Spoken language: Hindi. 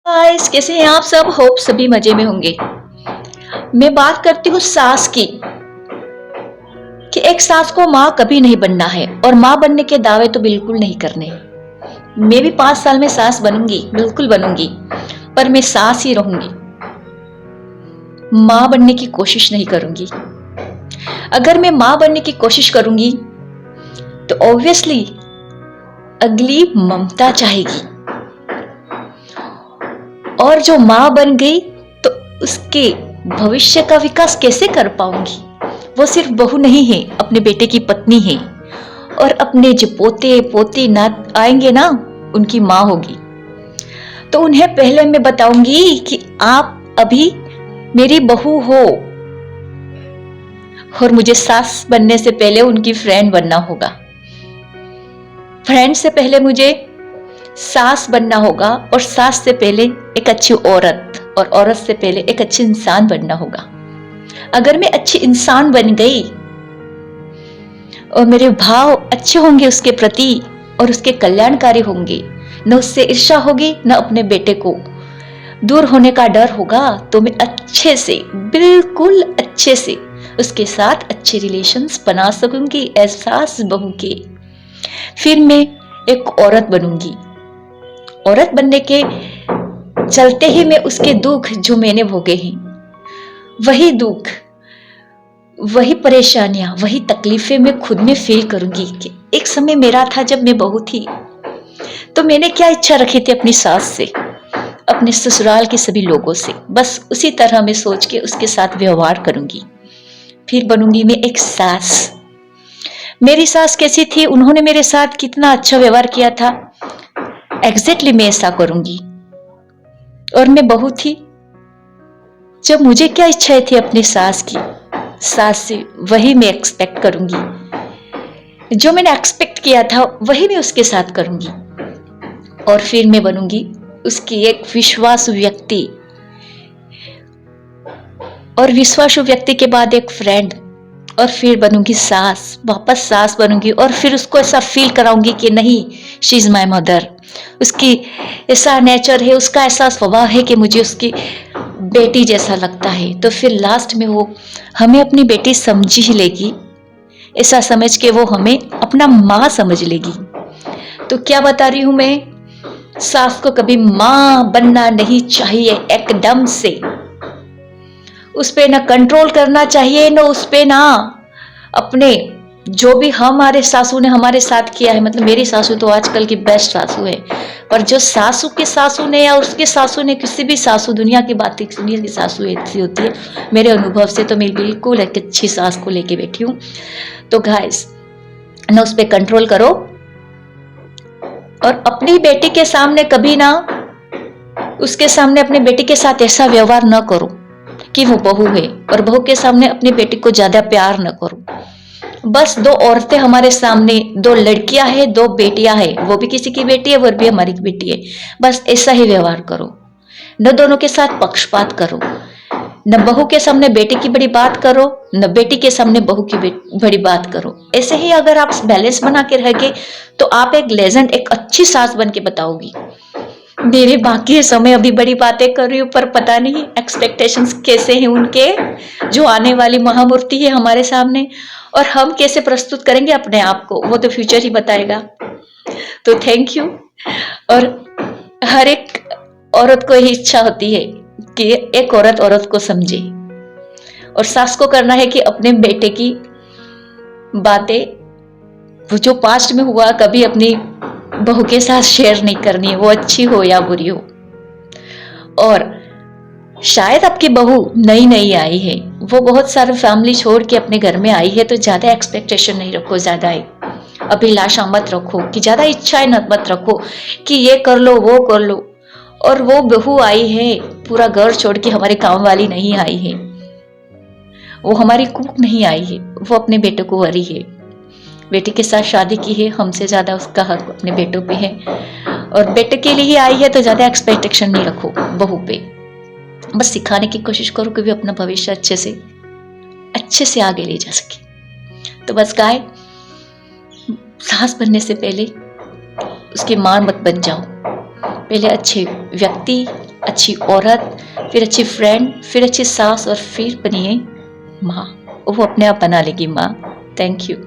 गाइस, कैसे हैं आप सब? होप सभी मजे में होंगे। मैं बात करती हूँ सास की कि एक सास को माँ कभी नहीं बनना है और माँ बनने के दावे तो बिल्कुल नहीं करने। मैं भी 5 साल में सास बनूंगी, बिल्कुल बनूंगी, पर मैं सास ही रहूंगी। माँ बनने की कोशिश नहीं करूंगी। अगर मैं माँ बनने की कोशिश करूंगी तो ऑब्वियसली अगली ममता चाहेगी, और जो माँ बन गई तो उसके भविष्य का विकास कैसे कर पाऊंगी? वो सिर्फ बहू नहीं है, अपने बेटे की पत्नी है, और अपने जो पोते पोती नात आएंगे ना, उनकी माँ होगी। तो उन्हें पहले मैं बताऊंगी कि आप अभी मेरी बहू हो, और मुझे सास बनने से पहले उनकी फ्रेंड बनना होगा। फ्रेंड से पहले मुझे सास बनना होगा, और सास से पहले एक अच्छी औरत, और औरत से पहले एक अच्छी इंसान बनना होगा। अगर मैं अच्छी इंसान बन गई और मेरे भाव अच्छे होंगे उसके प्रति और उसके कल्याणकारी होंगे, न उससे ईर्ष्या होगी, न अपने बेटे को दूर होने का डर होगा, तो मैं अच्छे से, बिल्कुल अच्छे से उसके साथ अच्छे रिलेशंस बना सकूंगी एज सास बहू के। फिर मैं एक औरत बनूंगी। औरत बनने के चलते ही मैं उसके दुख जो मैंने भोगे हैं, वही दुख, वही परेशानियां, वही तकलीफें मैं खुद में फील करूंगी कि एक समय मेरा था जब मैं बहू थी, तो मैंने क्या इच्छा रखी थी अपनी सास से, अपने ससुराल के सभी लोगों से, बस उसी तरह मैं सोच के उसके साथ व्यवहार करूंगी। फिर बनूंगी मैं एक सास। मेरी सास कैसी थी, उन्होंने मेरे साथ कितना अच्छा व्यवहार किया था, एग्जैक्टली मैं ऐसा करूंगी। और मैं बहू थी, जब मुझे क्या इच्छाएं थी अपनी सास की, सास से वही मैं एक्सपेक्ट करूंगी। जो मैंने एक्सपेक्ट किया था वही मैं उसके साथ करूंगी। और फिर मैं बनूंगी उसकी एक विश्वासु व्यक्ति, और विश्वासु व्यक्ति के बाद एक फ्रेंड, और फिर बनूंगी सास, वापस सास बनूंगी, और फिर उसको ऐसा फील कराऊंगी कि नहीं, शी इज माई मदर। उसकी ऐसा नेचर है, उसका ऐसा स्वभाव है कि मुझे उसकी बेटी जैसा लगता है। तो फिर लास्ट में वो हमें अपनी बेटी समझ ही लेगी, ऐसा समझ के वो हमें अपना माँ समझ लेगी। तो क्या बता रही हूं मैं, सास को कभी माँ बनना नहीं चाहिए एकदम से। उस पे ना कंट्रोल करना चाहिए, ना उस पे ना अपने, जो भी हमारे सासू ने हमारे साथ किया है, मतलब मेरी सासू तो आजकल की बेस्ट सासू है, पर जो सासू के सासू ने या उसके सासू ने, किसी भी सासू, दुनिया की बात दुनिया की सासू ऐसी होती है, मेरे अनुभव से तो मैं बिल्कुल एक अच्छी सास को लेके बैठी हूँ। तो गाइस, ना उस पर कंट्रोल करो, और अपनी बेटी के सामने कभी ना, उसके सामने अपनी बेटी के साथ ऐसा व्यवहार न करो कि वो बहू है, और बहू के सामने अपनी बेटी को ज्यादा प्यार न करो। बस दो औरतें हमारे सामने, दो लड़कियां हैं, दो बेटियां हैं, वो भी किसी की बेटी है, वो भी हमारी बेटी है, बस ऐसा ही व्यवहार करो। न दोनों के साथ पक्षपात करो, न बहू के सामने बेटी की बड़ी बात करो, न बेटी के सामने बहू की बड़ी बात करो। ऐसे ही अगर आप बैलेंस बना के रहोगे तो आप एक लेजेंड, एक अच्छी सास बन के बताओगी। मेरे बाकी समय अभी बड़ी बातें कर रही हूँ, पर पता नहीं एक्सपेक्टेशंस कैसे हैं उनके, जो आने वाली महामूर्ति है हमारे सामने, और हम कैसे प्रस्तुत करेंगे अपने आप को, वो तो फ्यूचर ही बताएगा। तो थैंक यू। और हर एक औरत को यही इच्छा होती है कि एक औरत औरत को समझे, और सास को करना है कि अपने बेटे की बातें, वो जो पास्ट में हुआ, कभी अपनी बहू के साथ शेयर नहीं करनी है, वो अच्छी हो या बुरी हो। और शायद आपकी बहू नई नई आई है, वो बहुत सारे फैमिली छोड़ के अपने घर में आई है, तो ज्यादा एक्सपेक्टेशन नहीं रखो, ज्यादा अभिलाषा मत रखो, कि ज्यादा इच्छाएं मत रखो कि ये कर लो वो कर लो। और वो बहू आई है, पूरा घर छोड़ के हमारे काम वाली नहीं आई है, वो हमारी कुक नहीं आई है, वो अपने बेटे को वरी है, बेटे के साथ शादी की है, हमसे ज्यादा उसका हक अपने बेटों पे है, और बेटे के लिए ही आई है, तो ज्यादा एक्सपेक्टेशन नहीं रखो बहू पे। बस सिखाने की कोशिश करो कि भी अपना भविष्य अच्छे से आगे ले जा सके। तो बस गाय, सास बनने से पहले उसकी मां मत बन जाओ, पहले अच्छे व्यक्ति, अच्छी औरत, फिर अच्छी फ्रेंड, फिर अच्छी सास और फिर बनिए माँ। वो अपने आप बना लेगी माँ। Thank you.